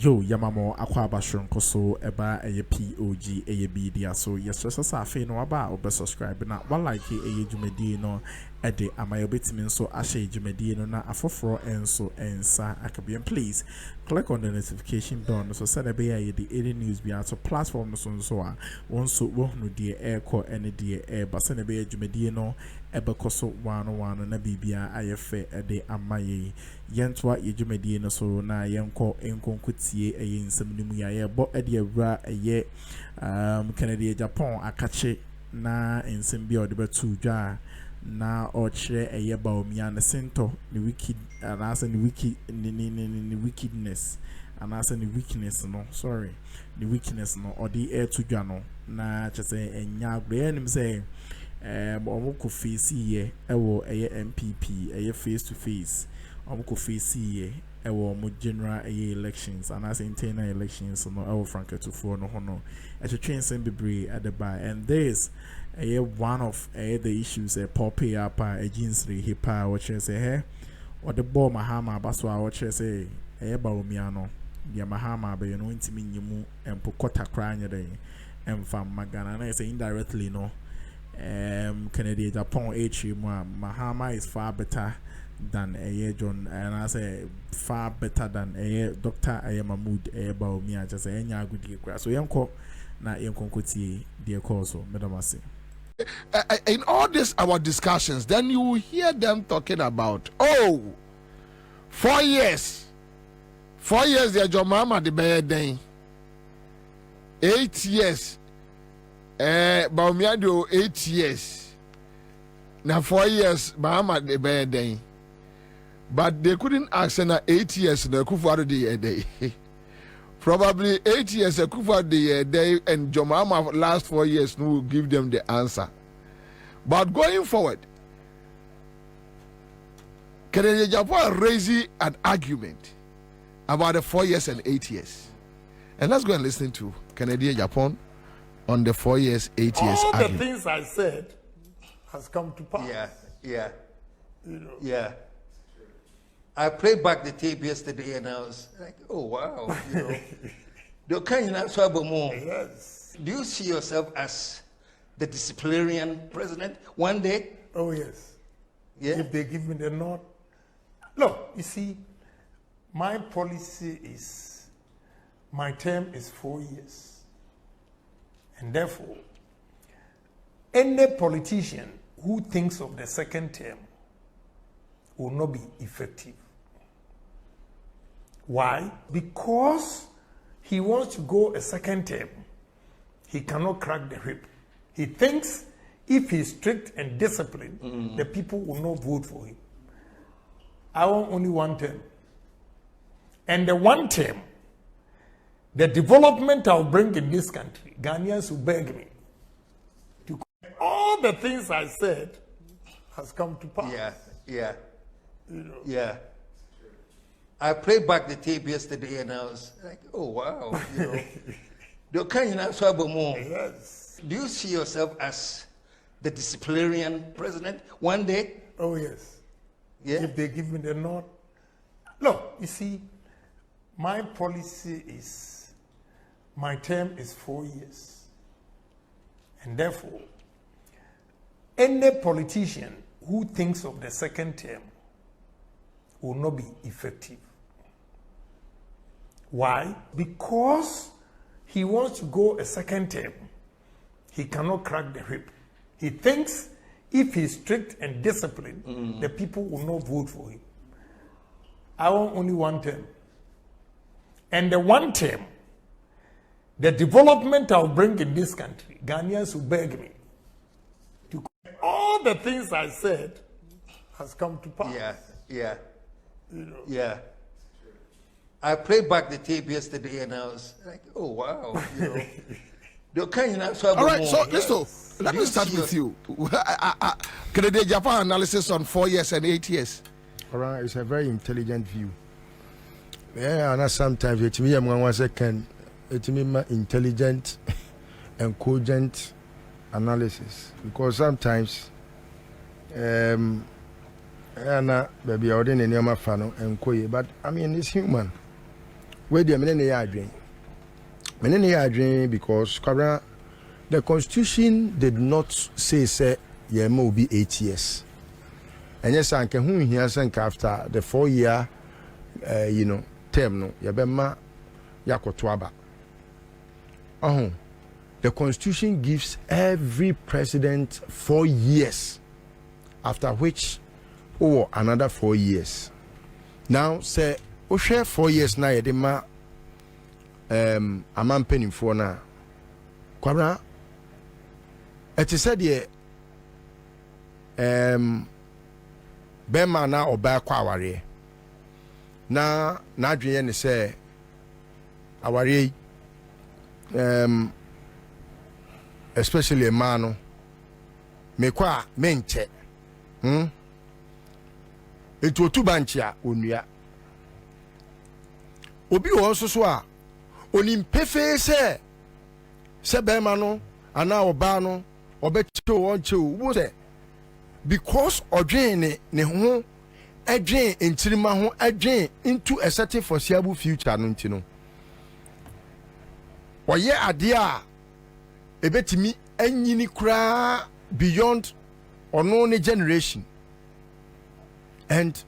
Yo, Yamamo, Aquabashon, Koso, Eba, POG Media. So, yes, just as I feel no about or subscribe. Now, one like Jumedino, Ede, am I obitimin so Ashe Jumedino, na afofro and so and sa Akabian. Please click on the notification bell so send a be the 80 news be out platform so on. Once won't dear air core any dear air, but send a be Jumedino. Eba koso 101 na bibia ayefe ede amaye yentwa yejumedie no so na yenko enkonkutie eye nsɛmnimu ya yɛbɔ ede awura eye K.Agyapon akache na nsɛm bia ɔde bɛtu dwa na ɔkyerɛ eye Bawumia ne sento ne wicked anasa ne wiki ne wickedness anasa ne weakness no sorry ne weakness no ɔde ɛtu dwa no na kyerɛ enya agbe nim sɛ Omuko face ye ewo eye NPP eye face to face omuko face ye ewo mo general eye elections and as internal elections no ewo Akuffo no hono etwetwen sem bebre at the bar and this eye one of the issues poppy up agency hipa what say he or the ball Mahama baswa what say eye Bawumia no ya Mahama be no ntimi nyimu empo kota kra nya den emfa magana na say indirectly no K.Agyapon Mahama is far better than a John, and I say far better than a Dr. Mahmoud Bawumia. Just a good year. So, Yanko, na Yanko, dear Corso, Madam. In all this, our discussions, then you will hear them talking about 4 years. 4 years, the Mahama the bad day. 8 years. Bawumia do 8 years. Now 4 years, Mahama the bad day. But they couldn't ask na 8 years the Akuffo the day. Probably 8 years Akuffo the day and Mahama last 4 years will give them the answer. But going forward, K.Agyapon raising an argument about the 4 years and 8 years. And let's go and listen to K.Agyapon on the 4 years, 8 years. All the things I said has come to pass. Yeah. You know. Yeah. I played back the tape yesterday and I was like, oh wow, Yes. Do you see yourself as the disciplinarian president one day? Oh yes. Yeah. If they give me the nod. Look, you see, my policy is my term is 4 years. And therefore, any politician who thinks of the second term will not be effective. Why? Because he wants to go a second term. He cannot crack the whip. He thinks if he's strict and disciplined, the people will not vote for him. I want only one term. And the one term, the development I'll bring in this country, Ghanaians will beg me to. All the things I said has come to pass. Yeah. You know. Yeah. I played back the tape yesterday and I was like, oh wow, Yes. Do you see yourself as the disciplinarian president one day? Oh yes. Yeah. If they give me the nod. Look, you see, my policy is my term is 4 years. And therefore, any politician who thinks of the second term will not be effective. Why? Because he wants to go a second term. He cannot crack the whip. He thinks if he's strict and disciplined, the people will not vote for him. I want only one term. And the one term, the development I'll bring in this country, Ghanaians will beg me to. All the things I said has come to pass. Yeah. You know. Yeah. I played back the tape yesterday and I was like, oh wow, All right, so listen, let me start with you. K.Agyapon analysis on 4 years and 8 years. All right, it's a very intelligent view. Yeah, and sometimes it me one second, it me intelligent and cogent analysis because sometimes and baby I didn't name fan and but I mean it's human. where the many are dream. Many are dream because the constitution did not say Yemo will be 8 years. And yes, I can who here sank after the 4-year term no Yabema Yakotwaba. The constitution gives every president 4 years, after which another 4 years. Now say we share 4 years now yedema amam penimfo na kwabra it is said ye bema na oba kwa aware na adweye ne say aware especially a man me kwa menche into otu banchia onua obi wo so a onim pefe se bema no ana oba no obecho wonche wo se because odwen ne ho adwen entirima ho adwen into a certain foreseeable future no ntino oye ade a ebetimi anyini kura beyond ono ne generation and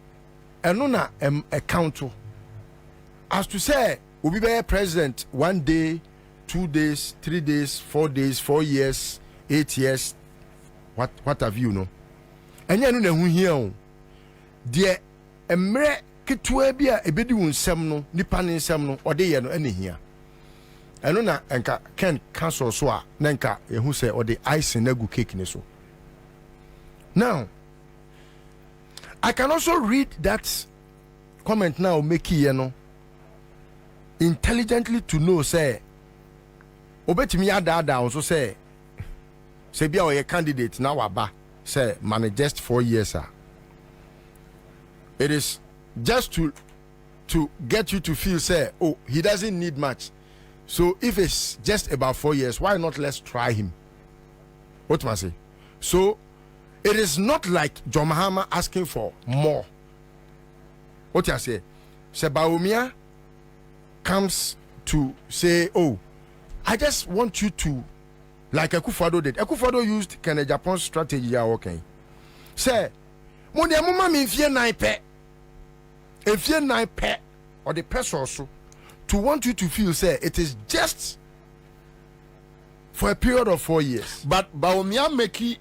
na account as to say we be president 1 day 2 days 3 days 4 days 4 years 8 years what have you know enya no na hu hia o de emre ketua bi a ebedi wo nsem no nipa ne nsem no ode ye no ene hia eno na enka ken cancel so a na enka ehu se ode ice na gu cake ne so. Now I can also read that comment now make here no intelligently to know say obetimi ada also say bia o ye candidate now aba say manage just 4 years it is just to get you to feel say oh he doesn't need much, so if it's just about 4 years why not let's try him. What must I say? So it is not like John Mahama asking for more. What I say? Bawumia comes to say, oh, I just want you to, like Akuffo did. Akuffo used K.Agyapon strategy. Okay. Say, Money mama me fear 9 pe. If you 9 pe or the person also to want you to feel say it is just for a period of 4 years. But Bawumia make it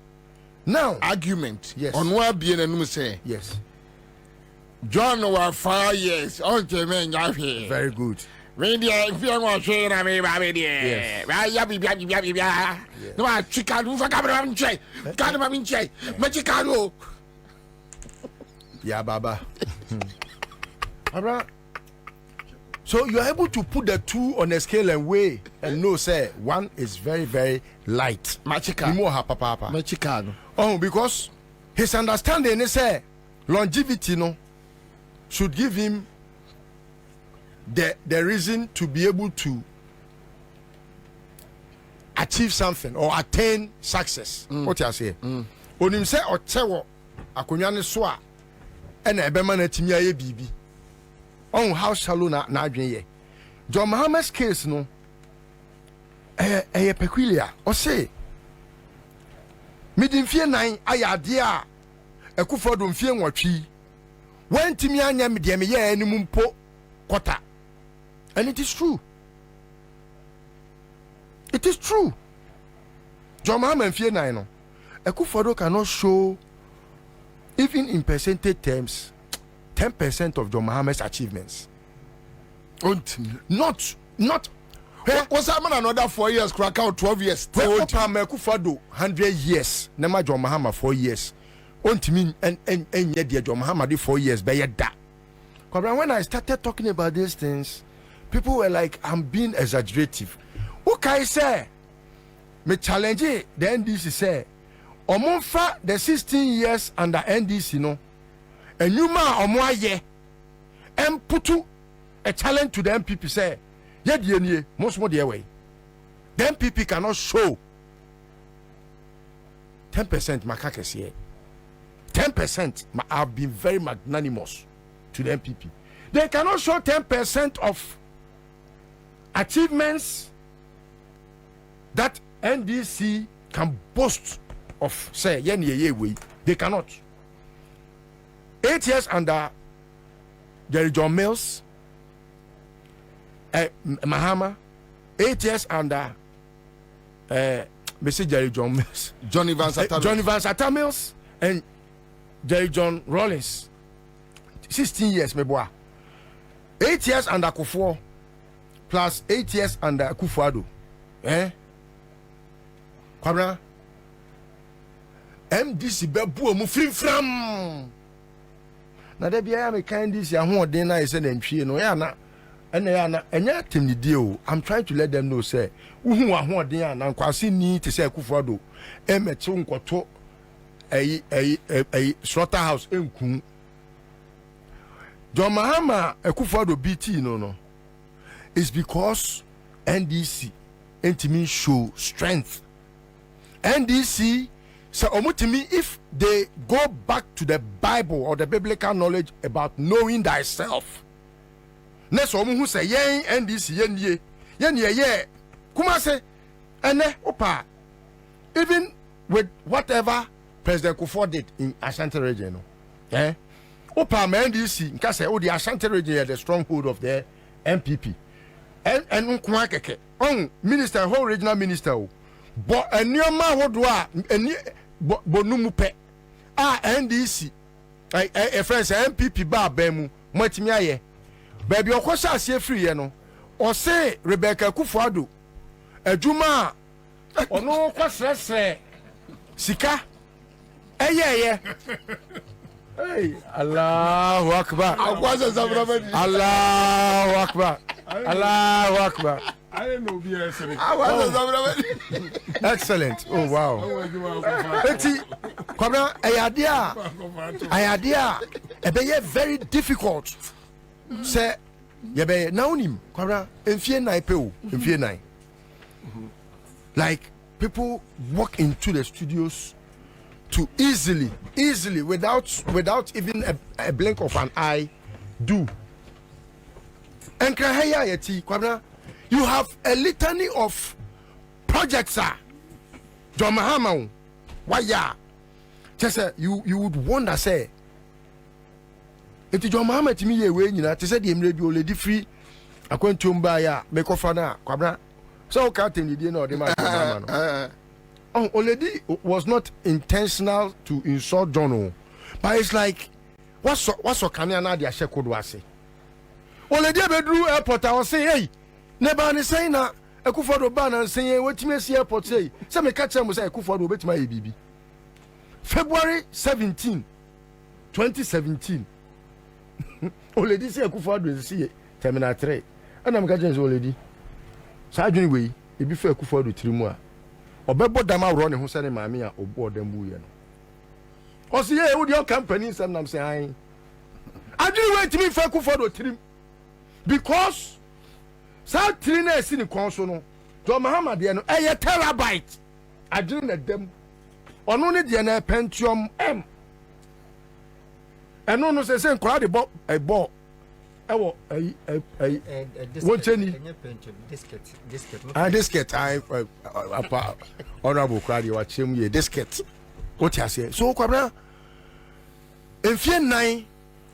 now argument. Yes. On what being and say yes. John was 5 years. Okay, man, Very good. If you want to share me, baby, Yes. No, I chicken for Cameron Chay, Cameron Chay, Machicano. Yeah, Baba. So you're able to put the two on a scale and weigh and know, say, one is very, very light. Machicano. Oh, because his understanding is say longevity no should give him the reason to be able to achieve something or attain success. What you say? Onim say ochewo akonya ne so a na ebema na timi aye bibi. On how shallow na adwen ye. John Mahama's case no peculiar. O say midimfie 9 ayade a Akuffo do mfie nwatwi. When timi anya me de me ye animu mpo quarter. And it is true. It is true. John Mahama mfie 9 no. Akuffo cannot show even in percentage terms 10% of John Mahama's achievements. Not What's happening another 4 years, crack out 12 years. Akuffo 100 years. Nema John Mahama 4 years. Ontimi and yet John Mahama did 4 years. But yet that. When I started talking about these things, people were like, I'm being exaggerative. Okay, say, me challenge the NDC say, Omonfa the 16 years under NDC no, and you ma omoaye, and put a challenge to the NPP say, yet ye most more the way. The NPP cannot show 10% makakes here. 10% have been very magnanimous to the NPP. They cannot show 10% of achievements that NDC can boast of, say, they cannot. 8 years under Jerry John Mills, Mahama, 8 years under Mr. Jerry John Mills, Johnny Van Satta Mills, and Jerry John Rawlings. 16 years, my boy. 8 years under Akuffo, plus 8 years under Akuffo. Kwabra, MDC bebu mu fram. Na de bia me kan this ya ho den na ise na ntwie no ya na enya temni die. I'm trying to let them know say uhu ho den ya na nkwase ni te say Akuffo do emeche nkoto slaughterhouse enku. John Mahama Akuffo do BT no is because NDC entimi show strength. NDC so omutimi, if they go back to the Bible or the biblical knowledge about knowing thyself. Next omu who say yen NDC yen kuma say ene opa, even with whatever President Akuffo did in Ashanti region, opa NDC nka say the Ashanti region is the stronghold of the NPP and nkwa keke on minister whole regional minister but enioma hodo a eni bonumu pe NDC a friends NPP ba mu matimi aye baby okosa ase free ye no o say Rebecca Akuffo adwuma ono kwasresre sika hey Allahu Akbar Allahu Akbar Allahu Akbar. I didn't know BS. Excellent. Oh wow. Eti kwabra ayadea ebe very difficult. Say yebe na unim kwabra enfie nine pe o enfie nine. Like people walk into the studios to easily without even a blink of an eye do. And you have a litany of projects, sir. John Mahama, why ya? Just you would wonder, say, if John Mahama to me, when you know, to say the radio lady free, I can't tumba ya, make off na, kwabra. So, Captain, you didn't know the man. Oh, already was not intentional to insult John, but it's like, what's so Kanyana, the Asheko do I say? Already bedroom airport, I was saying, hey, never any saying that Akuffo do ban and saying what you see airport say. Some catch them say Akuffo do bet my baby. February 17, 2017. Already say Akuffo do see Terminal 3. And I'm catching already. So I way, it be fair Akuffo do 3 more. Obebo dama run who said mammy or board them buoy. Or see, yeah, with your company, some I'm saying. I didn't wait to me for Akuffo do 3. Because sa trina esi ni konso no John Mahama de no eye terabyte adwene na dem ono ne de na Pentium M eno no se nkwa de bo ewo woncheni disket apa honorable crowd wa chem ye disket what you say so kwabra enfie nine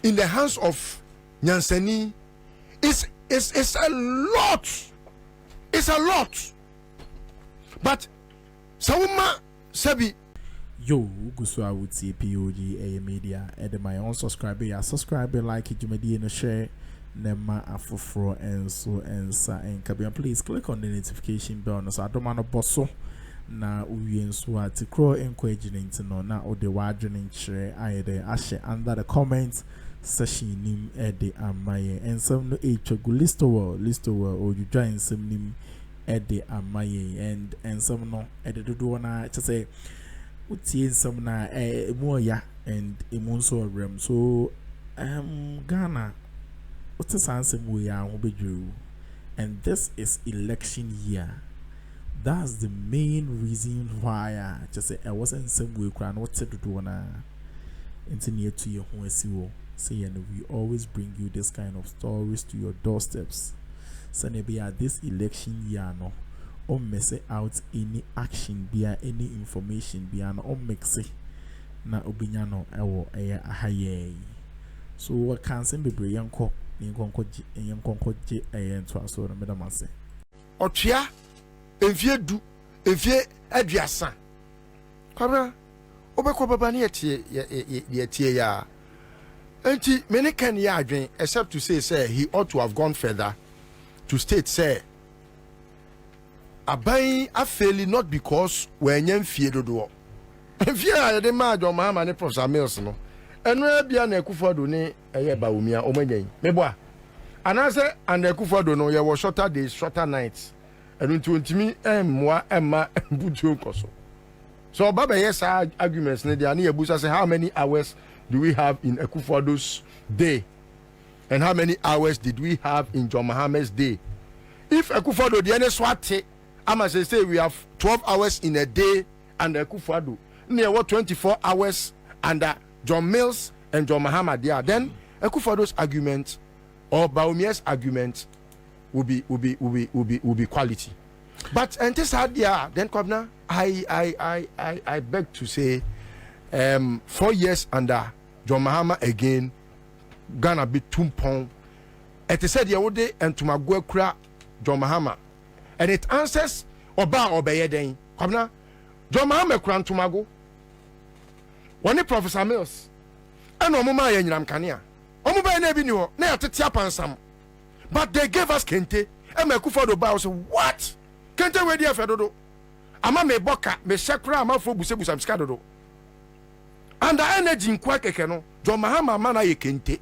in the hands of Nyansani it's a lot. It's a lot. But Sawuma Sebi Yo, gusu I would see POG Media. And my own subscriber, like it, you may share Nema Afufro and so and sa and Kabian. Please click on the notification bell. No, so I don't want to bosso. Na uyen swati crow encouraging to know na or the warding share either ashe under the comments. Sashi nim ede amaye and some no echogu listo or you join some nim ede amaye and some no ede do na to say uti some na more ya and imunso rem so Ghana what is answer we are obedru and this is election year. That's the main reason why I just say I wasn't some way crown what to do na into near to your home. Say, and we always bring you this kind of stories to your doorsteps. Senebia this election year no or mess out any action bia any information bia no or mix it na obinyano ewo ahaye. So what can say be yanko yanko je to aso na medam ase. Otua enfie du enfie aduasa. Kwabra obekọ baba na ye ya. Enti many can ya adwen except to say he ought to have gone further to state say aban afeli not because when yen fie dodo. Fie a de ma John Mahama ne Professor Mills no. Eno bia na Akuffo do ne eye Bawumia o manyan. Meboa. Anase and Akuffo do no ye was shorter days, shorter nights. Eno ntimi emmoa emma butu nkoso. So baba yes arguments ne dia na yebusa say how many hours do we have in Akuffo's day? And how many hours did we have in John Mahama's day? If Akuffo do the any swate, I must say we have 12 hours in a day under Akuffo. Near what 24 hours under John Mills and John Mahama there. Then Akuffo's argument or Bawumia's argument will be quality. But and this idea, then Kwabna, I beg to say 4 years under John Mahama again gonna be tumpong. It is said yawode and to magwekra John Mahama. And it answers oba obeye den. Kwabna, John Mahama kran tumago. One Professor Mills. And omuma ye nyinam kanea. Omuba na bi ni ho na yatete apansam. But they gave us kente. And Akuffo do ba say what? Kente we dia fedodo. Ama me boka me shekra ama fo busebusa msika dodo. And the energy in Kwakeke no, John Mahama mana ye kente.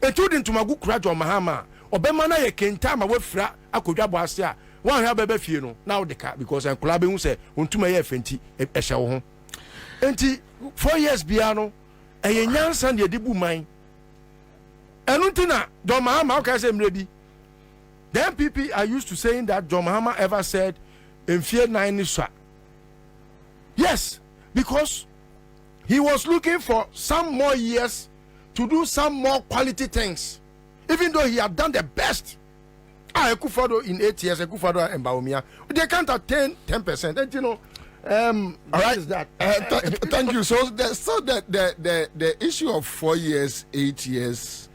Etu to magu kura John Mahama. Obema na ye kente ama we fra akodwa bo ase a. Wan ha bebe fie no. Now the car because en kula be hu se ontuma ye fenti ehye wo ho. Enti 4 years bia no eye nyansa de dibu man. Enu ntina John Mahama okay say mrebi. The NPP are used to saying that John Mahama ever said in fear 9 nisha. Yes, because he was looking for some more years to do some more quality things, even though he had done the best. Akuffo in 8 years, Akuffo and Bawumia, they can't attain 10%. And you know, all right, is that? Thank you. So the issue of 4 years, 8 years,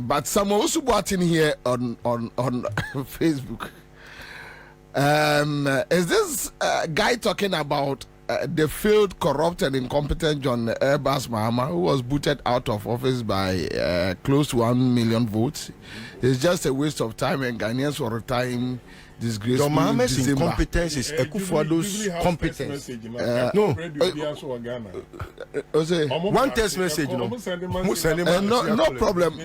but someone also brought in here on Facebook. Is this guy talking about the failed, corrupt, and incompetent John Mahama, who was booted out of office by close to 1 million votes? It's just a waste of time, and Ghanaians for a time disgrace. John Mahama's incompetence is Akuffo's competence. No. One text message, no problem.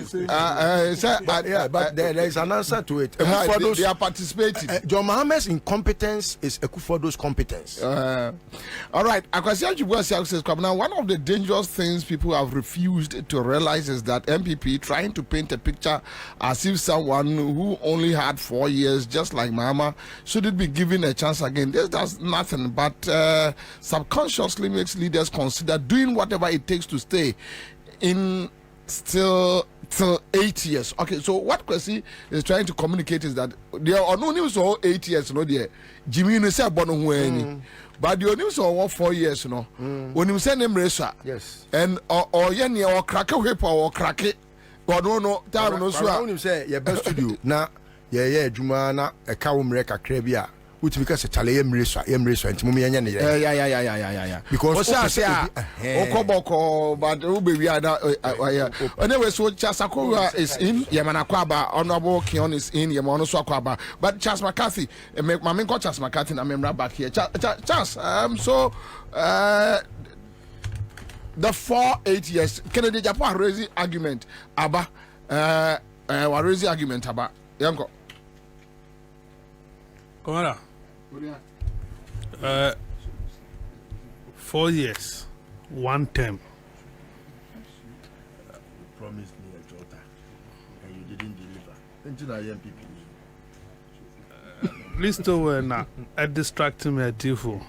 But there is an answer to it. They are participating. John Mahama's incompetence is Akuffo's competence. All right. Now, one of the dangerous things people have refused to realize is that NPP trying to paint a picture as if someone who only had 4 years, just like Mahama, should it be given a chance again? This does nothing but subconsciously makes leaders consider doing whatever it takes to stay in till 8 years. Okay, so what Kwesi is trying to communicate is that there are no news for 8 years, no dear. Jimmy no say bono hueni. But the news for 4 years, no. When you send him resa. Yes. And or yeni or crack a whip or crack it. But no time no so. When you say your best studio na juma na e ka wo mreka krebia. Which because a chale emreso and mummy yeah. Because say okoboko but we are anyway so Chasakura is in Yamana Kwaba, Honorable Kion is in Yamano Swakaba, but Charles McCarthy, my main coach Charles McCarthy, I'm right back here. Charles, so the 4-8 years K.Agyapon raising argument aba raising argument aba yanko Komara. 4 years, 1 term. Promised me a daughter, and you didn't deliver. Until I MPP. Listo na a distracting me a tifo.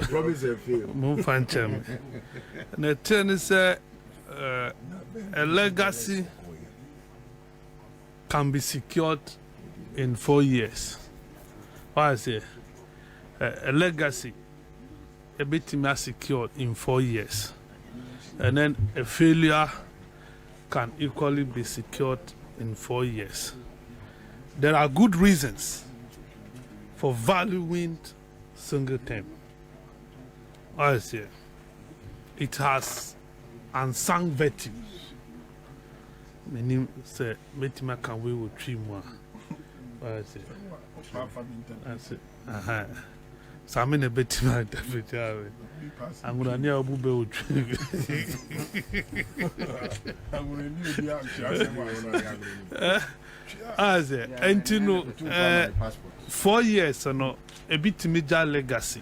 Promise a fail. Move and chem. And the turn is a legacy can be secured in 4 years. What I say? A legacy, a bit secured in 4 years. And then a failure can equally be secured in 4 years. There are good reasons for valuing single term. What I say? It has unsung virtues. Meaning, say, Metima can we with 3 more. I say, so I'm in a bit of the I'm going to near Bube. I say, and you know, 4 years or no, a bit major legacy,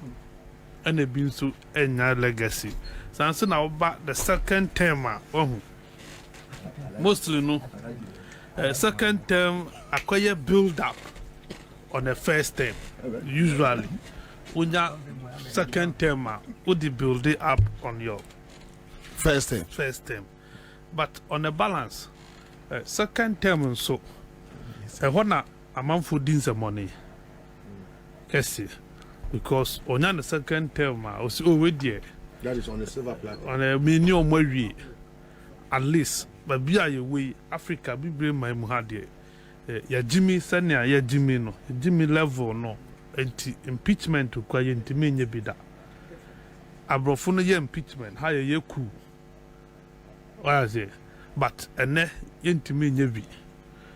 and a been so any legacy. So I'm now about the second term. Mostly no. Second term acquire build up on the first term. Usually, when you second term, would you build it up on your First term. First term, but on the balance, second term and so. When a man for the money, because on the second term, I was already That is on the silver platter. on a minimum way, at least. But be a way Africa be bring my muhade. Ya Jimmy Sanya, ya Jimmy no, Jimmy level no, anti impeachment to kwa yentimi nye bida. Abrofo no ye impeachment, ha ye cool. What I say? But ene yentimi nye bi.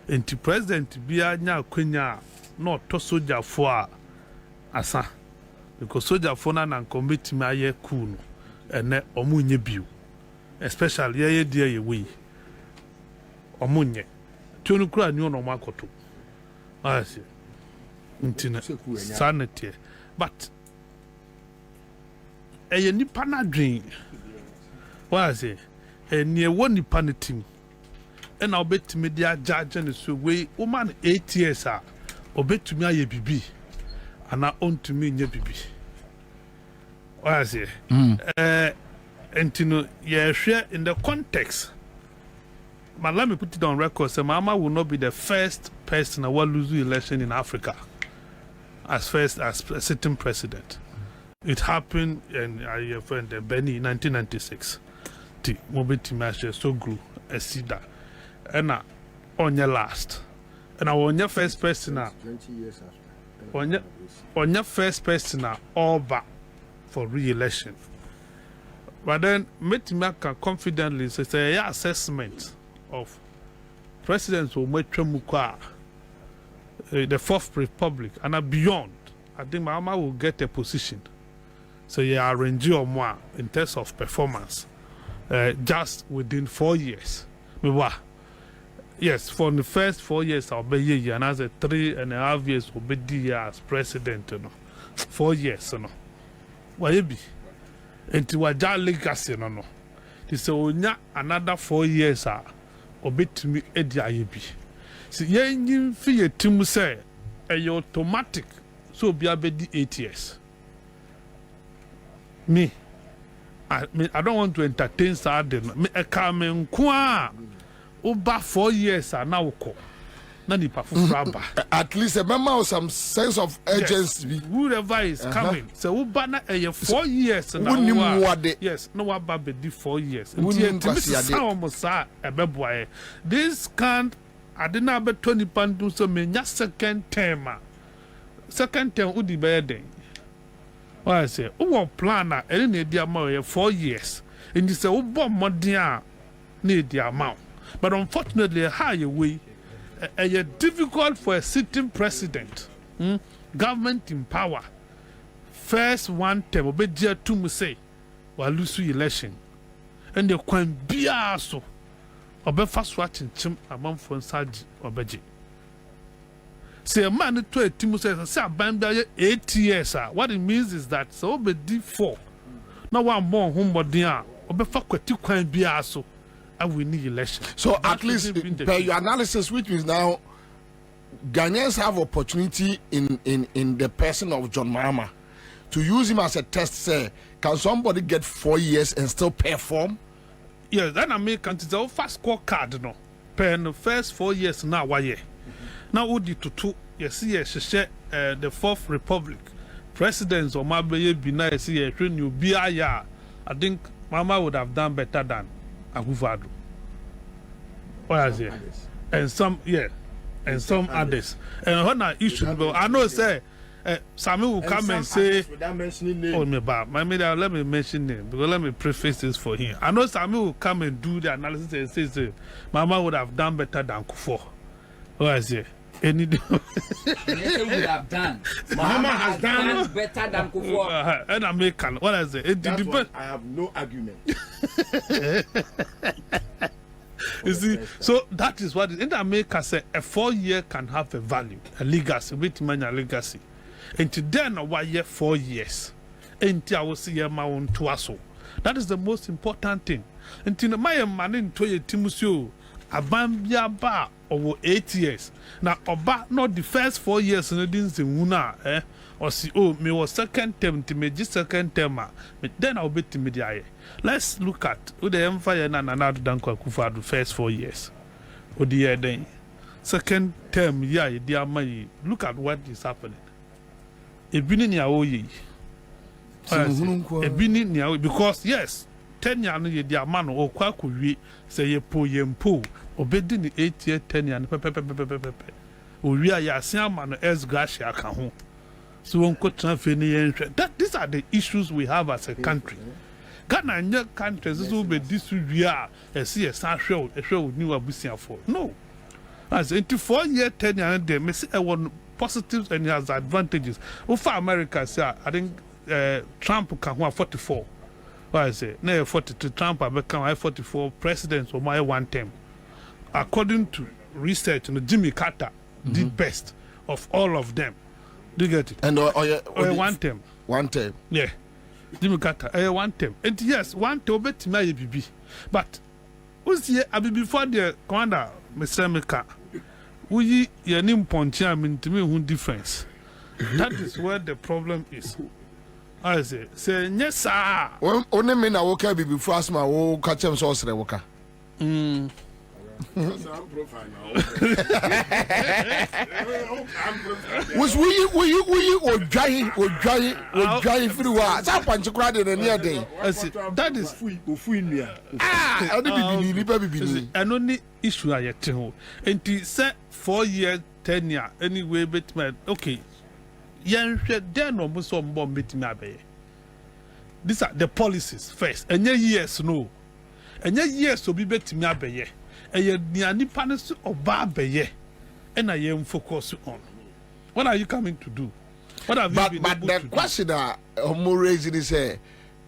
Anti president bia nya kwenya no to soldier for asa. Because soldier for na committee ma ye cool no. Ene omu nye biu. Especially ye dear ye way. Omunye. Tunu kura ni ono makoto. I see. Intina sanity. But a nipa na dream. What I say? A near one nipa na team. And I'll bet to media judge and so way woman 8 years are obey to me a bibi. And I own to me nye bibi. What I say? And you know, yeah, share in the context. But let me put it on record. So Mahama will not be the first person who will lose the election in Africa as first as a sitting president. It happened in your friend Benny in 1996. The mobility measure so grew a cedar. And on your last. And on your first person 20 years after. On your first person all back for re-election. But then Metimaka confidently says a assessment of presidents will make Tremukwa the Fourth Republic and beyond. I think Mahama will get a position. So you arrange your more in terms of performance just within 4 years. Yes, for the first 4 years I'll be here, and as a 3.5 years will be there as president. 4 years, you know. Why you be? Until waja legacy no. They say onya another 4 years obetumi edi ayebi. See yen fi yetimu say automatic so be abedi 8 years. Me I don't want to entertain sadden. Me e ka me nko oba 4 years na woko. Na nipa fufraba. At least a member of some sense of urgency. Yes. Whoever is coming. So ubana 4 years na. Yes, no waba be 4 years. This can't I didn't have 20 pounds so me second term. Second term udi be den. What I say? Who plan na any dia ma 4 years. And you say ubo modern need the amount. But unfortunately higher way difficult for a sitting president, government in power. First one term, obedia to me say, while lose election, and the can be also, obe fast watching chim among for Saji obeji. Say a man to a team says, "Say a 8 years." What it means is that so obedi 4. Now one more home bodia, obe fakweti can be also. And we need election. So that at least per your analysis, which means now Ghanaians have opportunity in the person of John Mahama to use him as a test. Say, can somebody get 4 years and still perform? Yes, then American is a fast score card, no. pen first 4 years now why now would to two you see the Fourth Republic presidents or my baby be nice here you be I think Mama would have done better than Akuffo. What is it? And some and some others. And when I issue, I know say Sammy will come and say, "Oh me bad, let me mention name because let me preface this for him." I know Sammy will come and do the analysis and say, "Mama would have done better than Akuffo." What is it? Any would have done. Mahama has done better than Akuffo. And American. What is it? It depends. I have no argument. You see, so that is what in America say a 4 year can have a value, a legacy, with money a legacy. And then 1 year, 4 years. And I will see my own twasso. That is the most important thing. And my man in Toye Timusio, a bambia bar over 8 years. Now, about not the first 4 years in the dins in Wuna, or see, oh, me was second term to me, just second term, but then I'll be to media. Let's look at who the empire and another Danko Akuffo the first 4 years. Oh, the then second term, yeah, dear money. Look at what is happening. A bini ni aoye. A bini ni aoye because yes, 10 years dear man or kwaku say ye po yempo. Obedi ni 8 year 10 years pepe. We are ya man as gracia can so that these are the issues we have as a country. Ghana and your countries will be this year and see a show new abusia for. No. As into 4 year 10 years they may see one positives and has advantages. For America, sir, I think Trump can have 44. What I say? No 42 Trump I become 44 presidents for my one term. According to research, Jimmy Carter did best of all of them. Do you get it? And one term. One term. Yeah. Jimmy Carter, one term. And yes, one term bet my BB. But who's here? I be before the commander, Mr. Meka. We your name poncha mean to me who difference. That is where the problem is. I say yes, sir. Only men I woke up before asthma, oh, catch them sauce, Rewoka. Was we or dry through us? I punch a crowd in a near day. That is and only issue I yet to and to set 4 year 10 year anyway, but okay. Yan there no most on bomb meeting. These are the policies first, and yes, no, and yes, so be better me abe. And you nipanis or barbie, and I am focused on. What are you coming to do? What have you been but able the to do? question that more raising is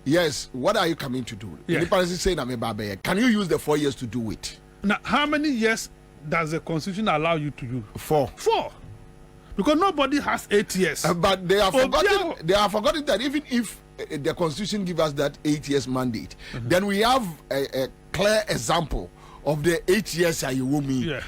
yes, what are you coming to do? Yeah. Nipanis is saying I'm a barber. Can you use the 4 years to do it? Now, how many years does the constitution allow you to use? 4. 4. Because nobody has 8 years. But they are forgotten. They are forgotten that even if the constitution gives us that 8 years mandate, then we have a clear example of the 8 years you will me. Yeah.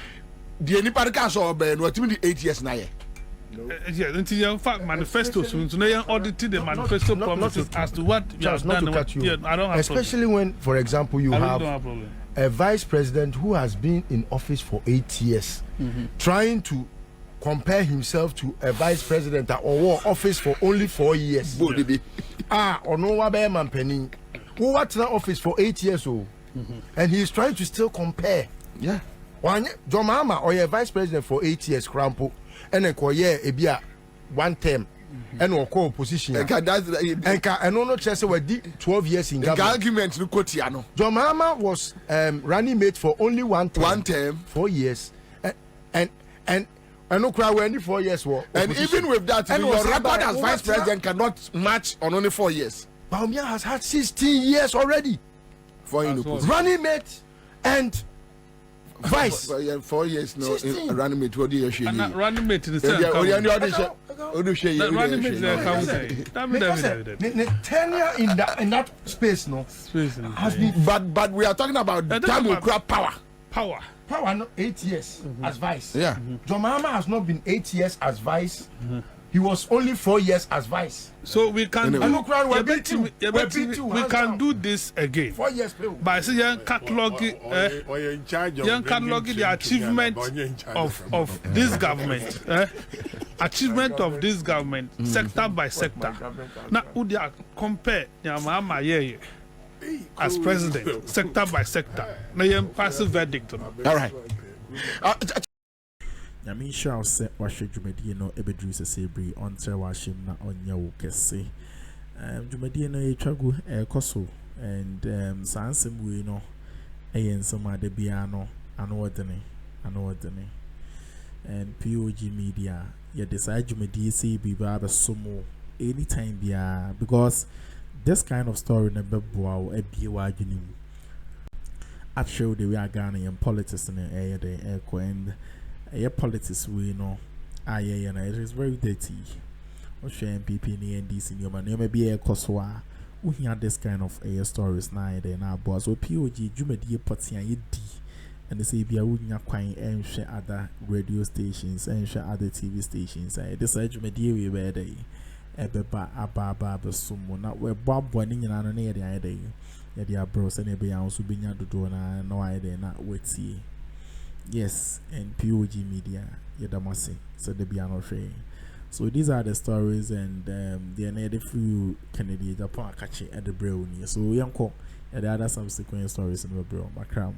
The anybody can saw Ben what you mean the 8 years now. Yeah, until in fact manifesto soon. So they audited the manifesto promises as to what you have not done. to cut you. Yeah, I don't have especially when, for example, you I have don't have problem. a vice president who has been in office for 8 years, trying to compare himself to a vice president that or office for only 4 years. Or no man penny who what's in office for 8 years old, and he is trying to still compare. Yeah. One John Mahama or a vice president for 8 years, crampo, and a year a 1 term, and or co-opposition. And no chance were 12 years in government. Argument to Kotiano. John Mahama was running mate for only 1 term. 1 term, 4 years, and no crowd any 4 years war. And even with that, and your record as vice president cannot match on only 4 years. Bawumia has had 16 years already. Running mate and vice. 4 years no running mate. What do you say? Running mate in the same. Tenure in that space no has been. But we are talking about democrat power. Power no 8 years as vice. Yeah. John Mahama has not been 8 years as vice. he was only 4 years as vice. So we can Anyway. do, Look around, we're beating you, we hands can down. do this again 4 years play. by saying catalog the achievement of this government, achievement of this government, sector by sector. Now, would you compare Mahama as president, sector by sector? Now, you pass a verdict. All right. I mean, shall say, what should you know, Ebedris a sabri on Terwashim na on your kese. Jumediano a trago a coso and Sansem we know a some other piano and ordinary and POG Media. You decide Jumedi say be baba sumo anytime because this kind of story never bow a biwa I show the way I Ghanaian politics in the air the echo and politics we know and it is very dirty. NPP and NDC you may be a coswa we hear this kind of stories now and boss so POG Jumedi party and and they say be a wooden quine and share other radio stations and share other TV stations. This Jumedi we were they ebeba ababa besumo na we bob one in an area day. Their bros and be also being able to do no idea not wait. Yes, and POG Media, Yadamasi, so they be an so these are the stories, and they are near few Kennedy Japan catching at the Brownie. So, young cock, and the other subsequent stories in the Brown, Akroma.